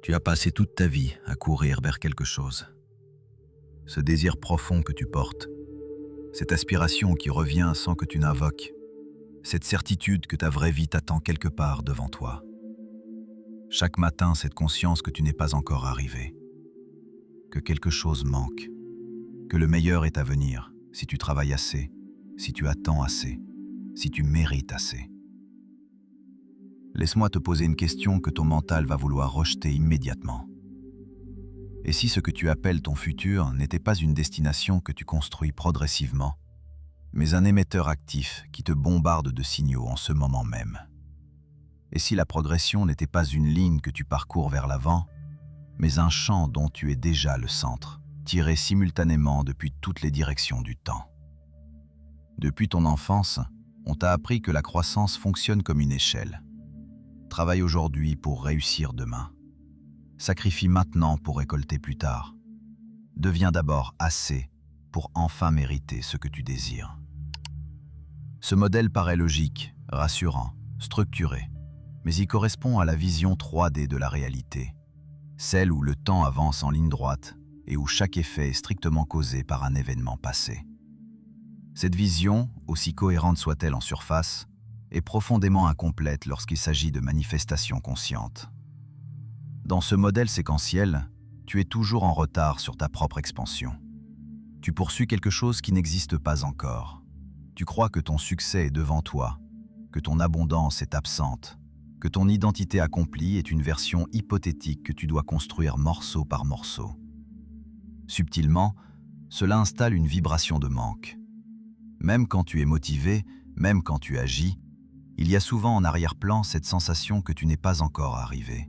Tu as passé toute ta vie à courir vers quelque chose. Ce désir profond que tu portes, cette aspiration qui revient sans que tu n'invoques, cette certitude que ta vraie vie t'attend quelque part devant toi. Chaque matin, cette conscience que tu n'es pas encore arrivé, que quelque chose manque, que le meilleur est à venir si tu travailles assez, si tu attends assez, si tu mérites assez. Laisse-moi te poser une question que ton mental va vouloir rejeter immédiatement. Et si ce que tu appelles ton futur n'était pas une destination que tu construis progressivement, mais un émetteur actif qui te bombarde de signaux en ce moment même? Et si la progression n'était pas une ligne que tu parcours vers l'avant, mais un champ dont tu es déjà le centre, tiré simultanément depuis toutes les directions du temps? Depuis ton enfance, on t'a appris que la croissance fonctionne comme une échelle. Travaille aujourd'hui pour réussir demain. Sacrifie maintenant pour récolter plus tard. Deviens d'abord assez pour enfin mériter ce que tu désires. Ce modèle paraît logique, rassurant, structuré, mais il correspond à la vision 3D de la réalité, celle où le temps avance en ligne droite et où chaque effet est strictement causé par un événement passé. Cette vision, aussi cohérente soit-elle en surface, est profondément incomplète lorsqu'il s'agit de manifestations conscientes. Dans ce modèle séquentiel, tu es toujours en retard sur ta propre expansion. Tu poursuis quelque chose qui n'existe pas encore. Tu crois que ton succès est devant toi, que ton abondance est absente, que ton identité accomplie est une version hypothétique que tu dois construire morceau par morceau. Subtilement, cela installe une vibration de manque. Même quand tu es motivé, même quand tu agis, il y a souvent en arrière-plan cette sensation que tu n'es pas encore arrivé.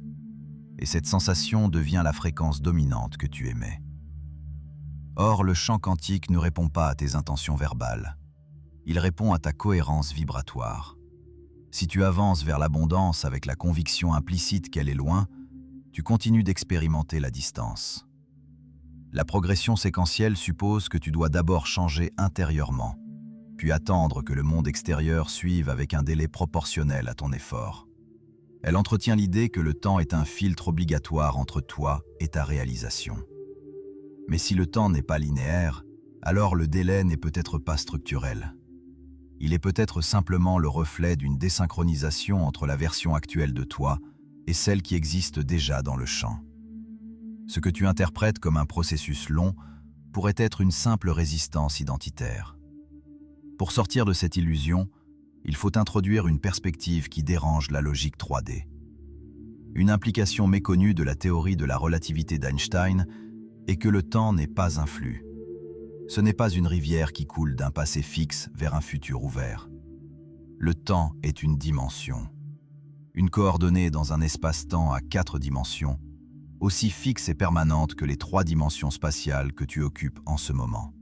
Et cette sensation devient la fréquence dominante que tu émets. Or, le champ quantique ne répond pas à tes intentions verbales. Il répond à ta cohérence vibratoire. Si tu avances vers l'abondance avec la conviction implicite qu'elle est loin, tu continues d'expérimenter la distance. La progression séquentielle suppose que tu dois d'abord changer intérieurement, puis attendre que le monde extérieur suive avec un délai proportionnel à ton effort. Elle entretient l'idée que le temps est un filtre obligatoire entre toi et ta réalisation. Mais si le temps n'est pas linéaire, alors le délai n'est peut-être pas structurel. Il est peut-être simplement le reflet d'une désynchronisation entre la version actuelle de toi et celle qui existe déjà dans le champ. Ce que tu interprètes comme un processus long pourrait être une simple résistance identitaire. Pour sortir de cette illusion, il faut introduire une perspective qui dérange la logique 3D. Une implication méconnue de la théorie de la relativité d'Einstein est que le temps n'est pas un flux. Ce n'est pas une rivière qui coule d'un passé fixe vers un futur ouvert. Le temps est une dimension. Une coordonnée dans un espace-temps à 4 dimensions, aussi fixe et permanente que les 3 dimensions spatiales que tu occupes en ce moment.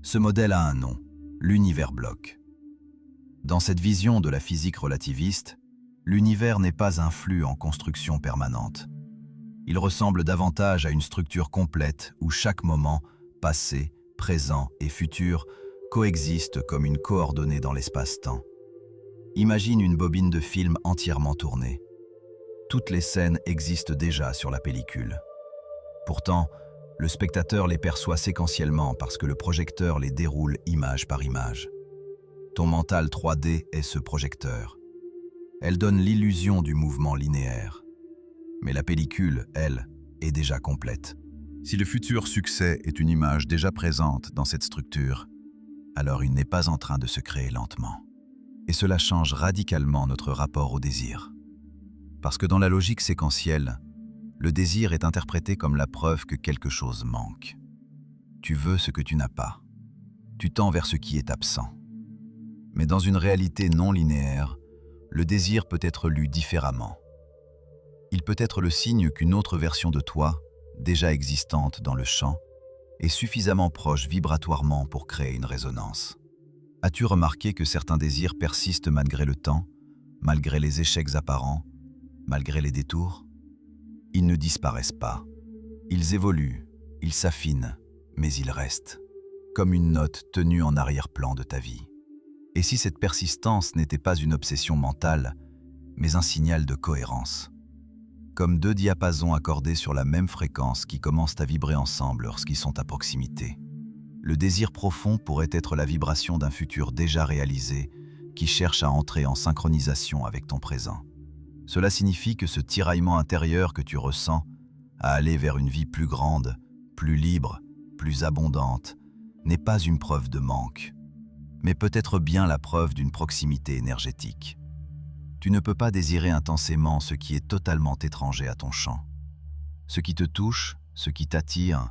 Ce modèle a un nom, l'univers bloc. Dans cette vision de la physique relativiste, l'univers n'est pas un flux en construction permanente. Il ressemble davantage à une structure complète où chaque moment, passé, présent et futur, coexiste comme une coordonnée dans l'espace-temps. Imagine une bobine de film entièrement tournée. Toutes les scènes existent déjà sur la pellicule. Pourtant, le spectateur les perçoit séquentiellement parce que le projecteur les déroule image par image. Ton mental 3D est ce projecteur. Elle donne l'illusion du mouvement linéaire. Mais la pellicule, elle, est déjà complète. Si le futur succès est une image déjà présente dans cette structure, alors il n'est pas en train de se créer lentement. Et cela change radicalement notre rapport au désir. Parce que dans la logique séquentielle, le désir est interprété comme la preuve que quelque chose manque. Tu veux ce que tu n'as pas. Tu tends vers ce qui est absent. Mais dans une réalité non linéaire, le désir peut être lu différemment. Il peut être le signe qu'une autre version de toi, déjà existante dans le champ, est suffisamment proche vibratoirement pour créer une résonance. As-tu remarqué que certains désirs persistent malgré le temps, malgré les échecs apparents, malgré les détours? Ils ne disparaissent pas. Ils évoluent, ils s'affinent, mais ils restent, comme une note tenue en arrière-plan de ta vie. Et si cette persistance n'était pas une obsession mentale, mais un signal de cohérence? comme deux diapasons accordés sur la même fréquence qui commencent à vibrer ensemble lorsqu'ils sont à proximité. Le désir profond pourrait être la vibration d'un futur déjà réalisé qui cherche à entrer en synchronisation avec ton présent. Cela signifie que ce tiraillement intérieur que tu ressens à aller vers une vie plus grande, plus libre, plus abondante, n'est pas une preuve de manque, mais peut-être bien la preuve d'une proximité énergétique. Tu ne peux pas désirer intensément ce qui est totalement étranger à ton champ. Ce qui te touche, ce qui t'attire,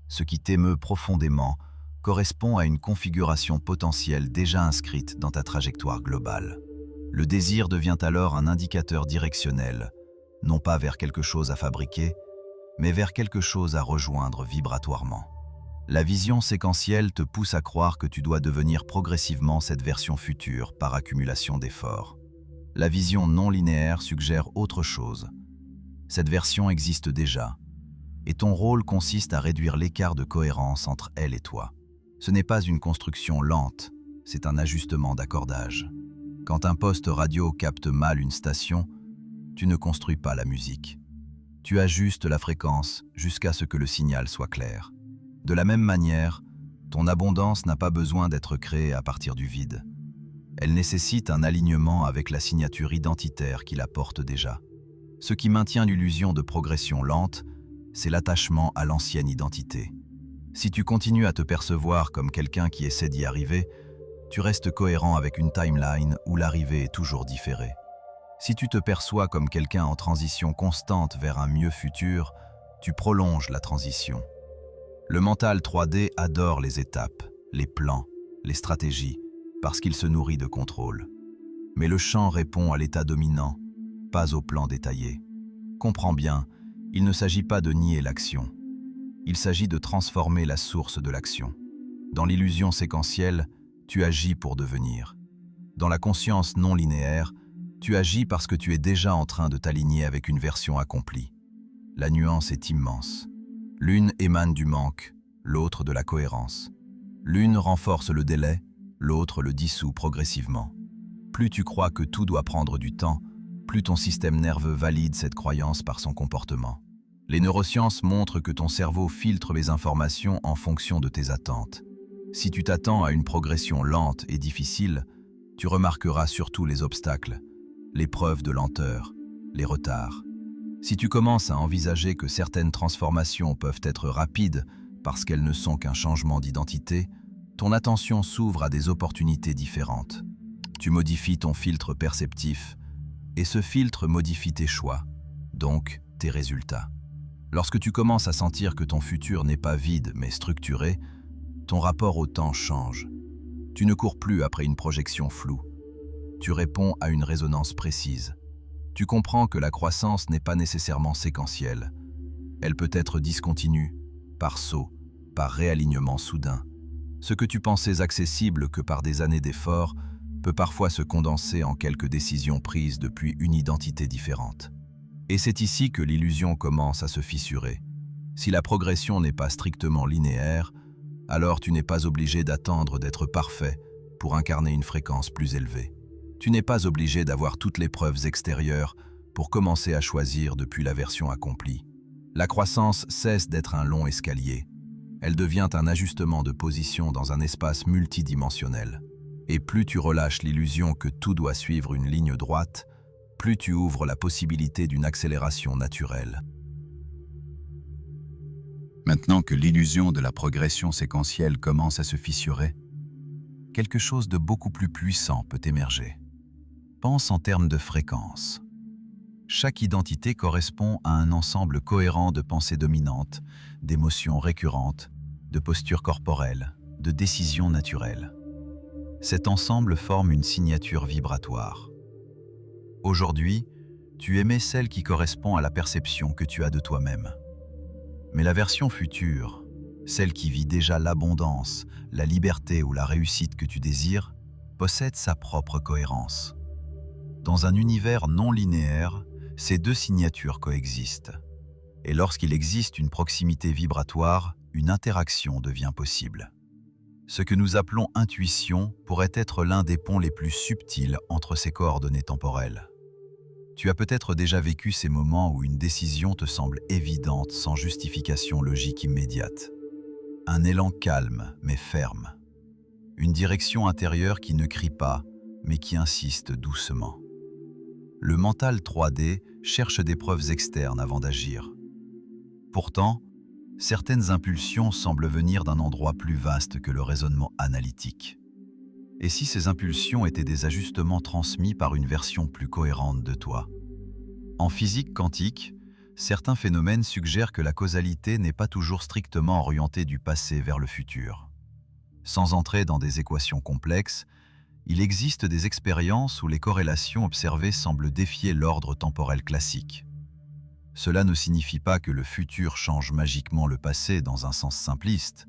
ce qui t'émeut profondément, correspond à une configuration potentielle déjà inscrite dans ta trajectoire globale. Le désir devient alors un indicateur directionnel, non pas vers quelque chose à fabriquer, mais vers quelque chose à rejoindre vibratoirement. La vision séquentielle te pousse à croire que tu dois devenir progressivement cette version future par accumulation d'efforts. La vision non linéaire suggère autre chose. Cette version existe déjà, et ton rôle consiste à réduire l'écart de cohérence entre elle et toi. Ce n'est pas une construction lente, c'est un ajustement d'accordage. Quand un poste radio capte mal une station, tu ne construis pas la musique. Tu ajustes la fréquence jusqu'à ce que le signal soit clair. De la même manière, ton abondance n'a pas besoin d'être créée à partir du vide. Elle nécessite un alignement avec la signature identitaire qui la porte déjà. Ce qui maintient l'illusion de progression lente, c'est l'attachement à l'ancienne identité. Si tu continues à te percevoir comme quelqu'un qui essaie d'y arriver, tu restes cohérent avec une timeline où l'arrivée est toujours différée. Si tu te perçois comme quelqu'un en transition constante vers un mieux futur, tu prolonges la transition. Le mental 3D adore les étapes, les plans, les stratégies, parce qu'il se nourrit de contrôle. Mais le champ répond à l'état dominant, pas au plan détaillé. Comprends bien, il ne s'agit pas de nier l'action. Il s'agit de transformer la source de l'action. Dans l'illusion séquentielle, tu agis pour devenir. Dans la conscience non linéaire, tu agis parce que tu es déjà en train de t'aligner avec une version accomplie. La nuance est immense. L'une émane du manque, l'autre de la cohérence. L'une renforce le délai, l'autre le dissout progressivement. Plus tu crois que tout doit prendre du temps, plus ton système nerveux valide cette croyance par son comportement. Les neurosciences montrent que ton cerveau filtre les informations en fonction de tes attentes. Si tu t'attends à une progression lente et difficile, tu remarqueras surtout les obstacles, les preuves de lenteur, les retards. Si tu commences à envisager que certaines transformations peuvent être rapides parce qu'elles ne sont qu'un changement d'identité, ton attention s'ouvre à des opportunités différentes. Tu modifies ton filtre perceptif, et ce filtre modifie tes choix, donc tes résultats. Lorsque tu commences à sentir que ton futur n'est pas vide mais structuré, ton rapport au temps change. Tu ne cours plus après une projection floue. Tu réponds à une résonance précise. Tu comprends que la croissance n'est pas nécessairement séquentielle. Elle peut être discontinue, par saut, par réalignement soudain. Ce que tu pensais accessible que par des années d'efforts peut parfois se condenser en quelques décisions prises depuis une identité différente. Et c'est ici que l'illusion commence à se fissurer. Si la progression n'est pas strictement linéaire, alors tu n'es pas obligé d'attendre d'être parfait pour incarner une fréquence plus élevée. Tu n'es pas obligé d'avoir toutes les preuves extérieures pour commencer à choisir depuis la version accomplie. La croissance cesse d'être un long escalier. Elle devient un ajustement de position dans un espace multidimensionnel. Et plus tu relâches l'illusion que tout doit suivre une ligne droite, plus tu ouvres la possibilité d'une accélération naturelle. Maintenant que l'illusion de la progression séquentielle commence à se fissurer, quelque chose de beaucoup plus puissant peut émerger. Pense en termes de fréquence. Chaque identité correspond à un ensemble cohérent de pensées dominantes, d'émotions récurrentes, de postures corporelles, de décisions naturelles. Cet ensemble forme une signature vibratoire. Aujourd'hui, tu émets celle qui correspond à la perception que tu as de toi-même. Mais la version future, celle qui vit déjà l'abondance, la liberté ou la réussite que tu désires, possède sa propre cohérence. Dans un univers non linéaire, ces deux signatures coexistent. Et lorsqu'il existe une proximité vibratoire, une interaction devient possible. Ce que nous appelons intuition pourrait être l'un des ponts les plus subtils entre ces coordonnées temporelles. Tu as peut-être déjà vécu ces moments où une décision te semble évidente sans justification logique immédiate. Un élan calme mais ferme. Une direction intérieure qui ne crie pas, mais qui insiste doucement. Le mental 3D cherche des preuves externes avant d'agir. Pourtant, certaines impulsions semblent venir d'un endroit plus vaste que le raisonnement analytique. Et si ces impulsions étaient des ajustements transmis par une version plus cohérente de toi? En physique quantique, certains phénomènes suggèrent que la causalité n'est pas toujours strictement orientée du passé vers le futur. Sans entrer dans des équations complexes, il existe des expériences où les corrélations observées semblent défier l'ordre temporel classique. Cela ne signifie pas que le futur change magiquement le passé dans un sens simpliste,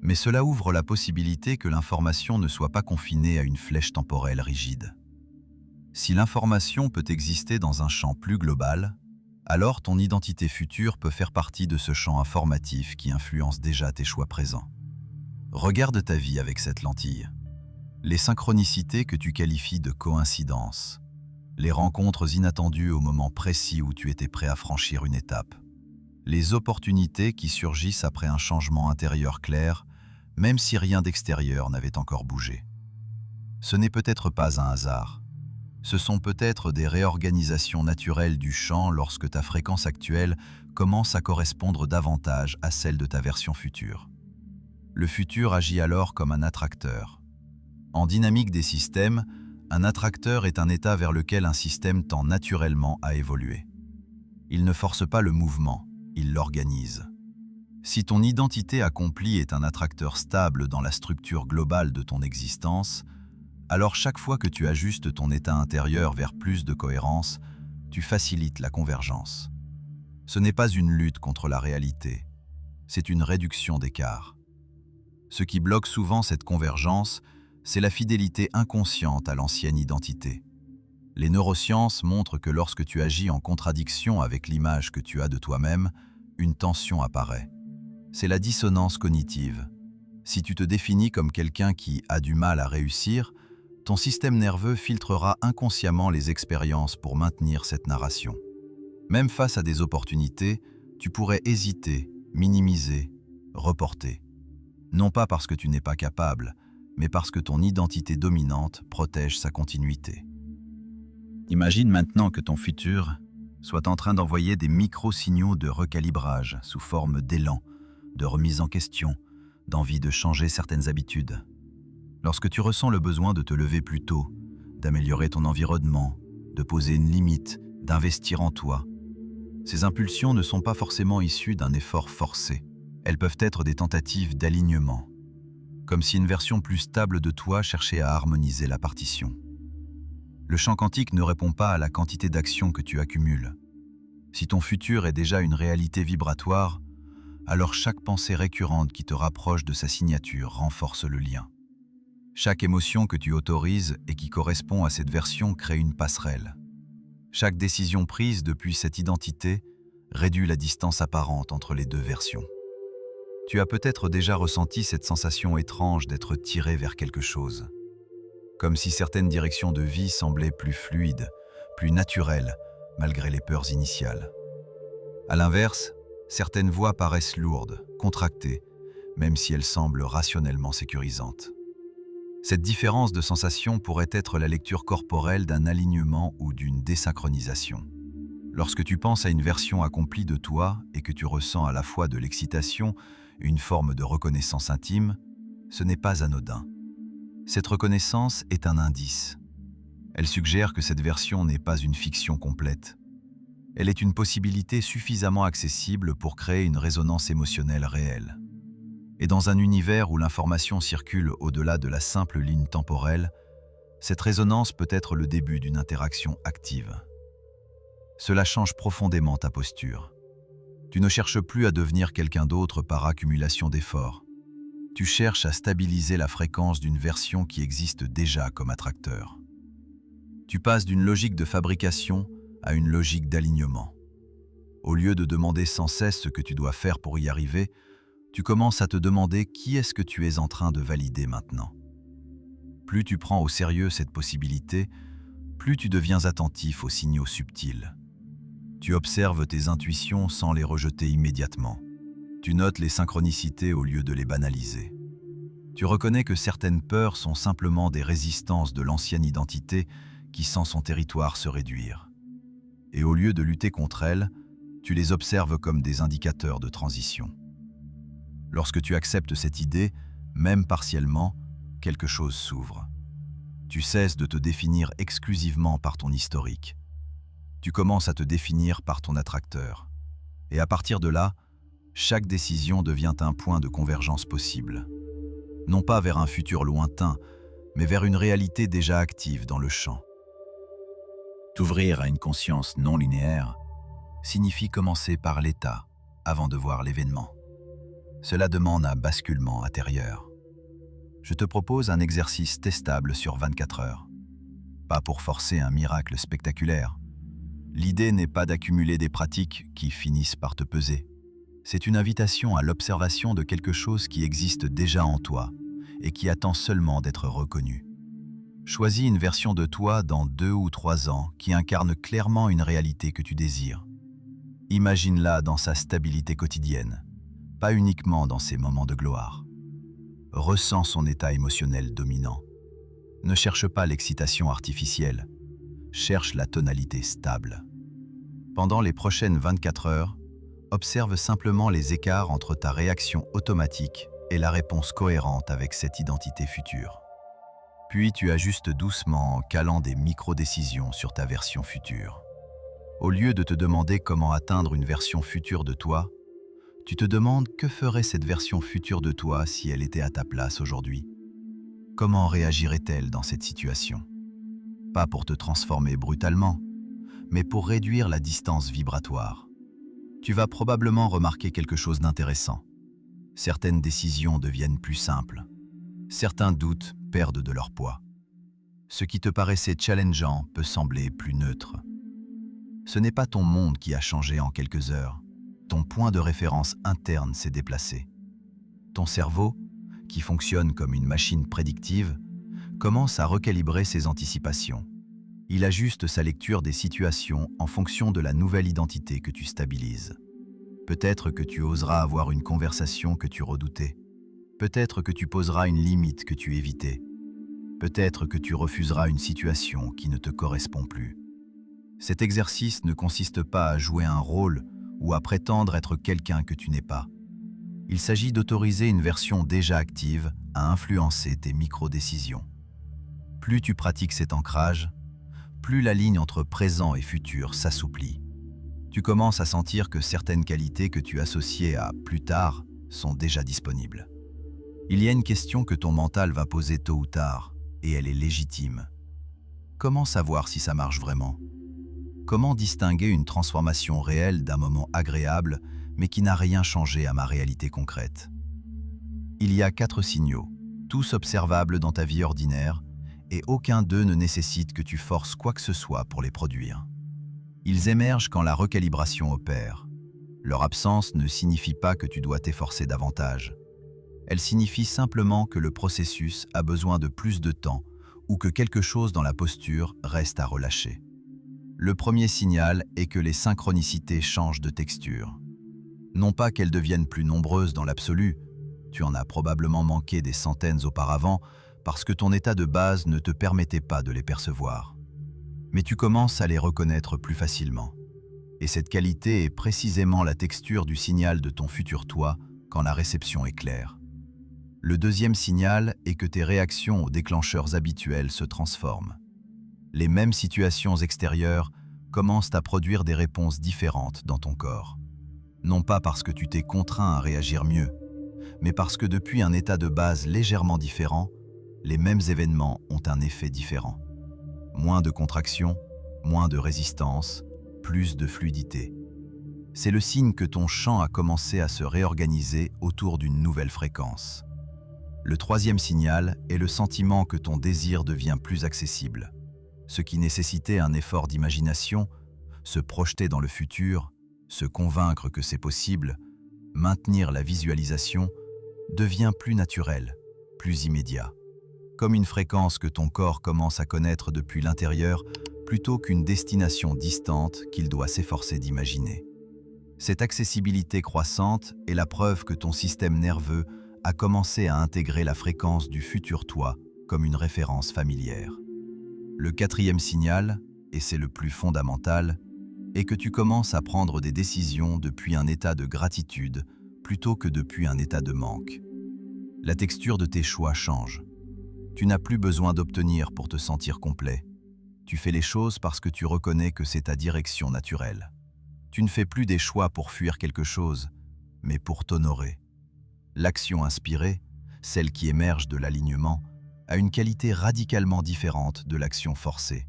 mais cela ouvre la possibilité que l'information ne soit pas confinée à une flèche temporelle rigide. Si l'information peut exister dans un champ plus global, alors ton identité future peut faire partie de ce champ informatif qui influence déjà tes choix présents. Regarde ta vie avec cette lentille. Les synchronicités que tu qualifies de coïncidences, les rencontres inattendues au moment précis où tu étais prêt à franchir une étape, les opportunités qui surgissent après un changement intérieur clair, même si rien d'extérieur n'avait encore bougé. Ce n'est peut-être pas un hasard. Ce sont peut-être des réorganisations naturelles du champ lorsque ta fréquence actuelle commence à correspondre davantage à celle de ta version future. Le futur agit alors comme un attracteur. En dynamique des systèmes, un attracteur est un état vers lequel un système tend naturellement à évoluer. Il ne force pas le mouvement, il l'organise. Si ton identité accomplie est un attracteur stable dans la structure globale de ton existence, alors chaque fois que tu ajustes ton état intérieur vers plus de cohérence, tu facilites la convergence. Ce n'est pas une lutte contre la réalité, c'est une réduction d'écart. Ce qui bloque souvent cette convergence, c'est la fidélité inconsciente à l'ancienne identité. Les neurosciences montrent que lorsque tu agis en contradiction avec l'image que tu as de toi-même, une tension apparaît. C'est la dissonance cognitive. Si tu te définis comme quelqu'un qui a du mal à réussir, ton système nerveux filtrera inconsciemment les expériences pour maintenir cette narration. Même face à des opportunités, tu pourrais hésiter, minimiser, reporter. Non pas parce que tu n'es pas capable, mais parce que ton identité dominante protège sa continuité. Imagine maintenant que ton futur soit en train d'envoyer des micro-signaux de recalibrage sous forme d'élan, de remise en question, d'envie de changer certaines habitudes. Lorsque tu ressens le besoin de te lever plus tôt, d'améliorer ton environnement, de poser une limite, d'investir en toi, ces impulsions ne sont pas forcément issues d'un effort forcé. Elles peuvent être des tentatives d'alignement, comme si une version plus stable de toi cherchait à harmoniser la partition. Le champ quantique ne répond pas à la quantité d'actions que tu accumules. Si ton futur est déjà une réalité vibratoire, alors chaque pensée récurrente qui te rapproche de sa signature renforce le lien. Chaque émotion que tu autorises et qui correspond à cette version crée une passerelle. Chaque décision prise depuis cette identité réduit la distance apparente entre les deux versions. Tu as peut-être déjà ressenti cette sensation étrange d'être tiré vers quelque chose. Comme si certaines directions de vie semblaient plus fluides, plus naturelles, malgré les peurs initiales. À l'inverse, certaines voies paraissent lourdes, contractées, même si elles semblent rationnellement sécurisantes. Cette différence de sensation pourrait être la lecture corporelle d'un alignement ou d'une désynchronisation. Lorsque tu penses à une version accomplie de toi et que tu ressens à la fois de l'excitation et une forme de reconnaissance intime, ce n'est pas anodin. Cette reconnaissance est un indice. Elle suggère que cette version n'est pas une fiction complète. Elle est une possibilité suffisamment accessible pour créer une résonance émotionnelle réelle. Et dans un univers où l'information circule au-delà de la simple ligne temporelle, cette résonance peut être le début d'une interaction active. Cela change profondément ta posture. Tu ne cherches plus à devenir quelqu'un d'autre par accumulation d'efforts. Tu cherches à stabiliser la fréquence d'une version qui existe déjà comme attracteur. Tu passes d'une logique de fabrication à une logique d'alignement. Au lieu de demander sans cesse ce que tu dois faire pour y arriver, tu commences à te demander qui est-ce que tu es en train de valider maintenant. Plus tu prends au sérieux cette possibilité, plus tu deviens attentif aux signaux subtils. Tu observes tes intuitions sans les rejeter immédiatement. Tu notes les synchronicités au lieu de les banaliser. Tu reconnais que certaines peurs sont simplement des résistances de l'ancienne identité qui sent son territoire se réduire. Et au lieu de lutter contre elles, tu les observes comme des indicateurs de transition. Lorsque tu acceptes cette idée, même partiellement, quelque chose s'ouvre. Tu cesses de te définir exclusivement par ton historique. Tu commences à te définir par ton attracteur. Et à partir de là, chaque décision devient un point de convergence possible. Non pas vers un futur lointain, mais vers une réalité déjà active dans le champ. T'ouvrir à une conscience non linéaire signifie commencer par l'état avant de voir l'événement. Cela demande un basculement intérieur. Je te propose un exercice testable sur 24 heures. Pas pour forcer un miracle spectaculaire. L'idée n'est pas d'accumuler des pratiques qui finissent par te peser. C'est une invitation à l'observation de quelque chose qui existe déjà en toi et qui attend seulement d'être reconnu. Choisis une version de toi dans 2 ou 3 ans qui incarne clairement une réalité que tu désires. Imagine-la dans sa stabilité quotidienne, pas uniquement dans ses moments de gloire. Ressens son état émotionnel dominant. Ne cherche pas l'excitation artificielle, cherche la tonalité stable. Pendant les prochaines 24 heures, observe simplement les écarts entre ta réaction automatique et la réponse cohérente avec cette identité future. Puis tu ajustes doucement en calant des micro-décisions sur ta version future. Au lieu de te demander comment atteindre une version future de toi, tu te demandes que ferait cette version future de toi si elle était à ta place aujourd'hui. Comment réagirait-elle dans cette situation? Pas pour te transformer brutalement, mais pour réduire la distance vibratoire. Tu vas probablement remarquer quelque chose d'intéressant. Certaines décisions deviennent plus simples. Certains doutes perdent de leur poids. Ce qui te paraissait challengeant peut sembler plus neutre. Ce n'est pas ton monde qui a changé en quelques heures. Ton point de référence interne s'est déplacé. Ton cerveau, qui fonctionne comme une machine prédictive, commence à recalibrer ses anticipations. Il ajuste sa lecture des situations en fonction de la nouvelle identité que tu stabilises. Peut-être que tu oseras avoir une conversation que tu redoutais. Peut-être que tu poseras une limite que tu évitais. Peut-être que tu refuseras une situation qui ne te correspond plus. Cet exercice ne consiste pas à jouer un rôle ou à prétendre être quelqu'un que tu n'es pas. Il s'agit d'autoriser une version déjà active à influencer tes micro-décisions. Plus tu pratiques cet ancrage, plus la ligne entre présent et futur s'assouplit. Tu commences à sentir que certaines qualités que tu associais à « plus tard » sont déjà disponibles. Il y a une question que ton mental va poser tôt ou tard, et elle est légitime. Comment savoir si ça marche vraiment? Comment distinguer une transformation réelle d'un moment agréable, mais qui n'a rien changé à ma réalité concrète? Il y a 4 signaux, tous observables dans ta vie ordinaire, et aucun d'eux ne nécessite que tu forces quoi que ce soit pour les produire. Ils émergent quand la recalibration opère. Leur absence ne signifie pas que tu dois t'efforcer davantage. Elle signifie simplement que le processus a besoin de plus de temps ou que quelque chose dans la posture reste à relâcher. Le premier signal est que les synchronicités changent de texture. Non pas qu'elles deviennent plus nombreuses dans l'absolu, tu en as probablement manqué des centaines auparavant parce que ton état de base ne te permettait pas de les percevoir. Mais tu commences à les reconnaître plus facilement. Et cette qualité est précisément la texture du signal de ton futur toi quand la réception est claire. Le deuxième signal est que tes réactions aux déclencheurs habituels se transforment. Les mêmes situations extérieures commencent à produire des réponses différentes dans ton corps. Non pas parce que tu t'es contraint à réagir mieux, mais parce que depuis un état de base légèrement différent, les mêmes événements ont un effet différent. Moins de contraction, moins de résistance, plus de fluidité. C'est le signe que ton champ a commencé à se réorganiser autour d'une nouvelle fréquence. Le troisième signal est le sentiment que ton désir devient plus accessible. Ce qui nécessitait un effort d'imagination, se projeter dans le futur, se convaincre que c'est possible, maintenir la visualisation, devient plus naturel, plus immédiat. Comme une fréquence que ton corps commence à connaître depuis l'intérieur, plutôt qu'une destination distante qu'il doit s'efforcer d'imaginer. Cette accessibilité croissante est la preuve que ton système nerveux a commencé à intégrer la fréquence du futur toi comme une référence familière. Le quatrième signal, et c'est le plus fondamental, est que tu commences à prendre des décisions depuis un état de gratitude plutôt que depuis un état de manque. La texture de tes choix change. Tu n'as plus besoin d'obtenir pour te sentir complet. Tu fais les choses parce que tu reconnais que c'est ta direction naturelle. Tu ne fais plus des choix pour fuir quelque chose, mais pour t'honorer. L'action inspirée, celle qui émerge de l'alignement, a une qualité radicalement différente de l'action forcée.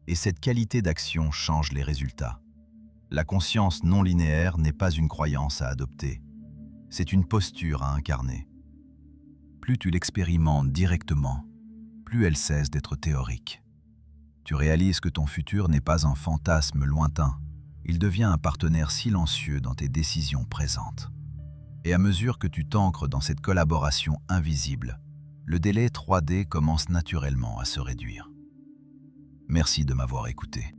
Et cette qualité d'action change les résultats. La conscience non linéaire n'est pas une croyance à adopter. C'est une posture à incarner. Plus tu l'expérimentes directement, plus elle cesse d'être théorique. Tu réalises que ton futur n'est pas un fantasme lointain. Il devient un partenaire silencieux dans tes décisions présentes. Et à mesure que tu t'ancres dans cette collaboration invisible, le délai 3D commence naturellement à se réduire. Merci de m'avoir écouté.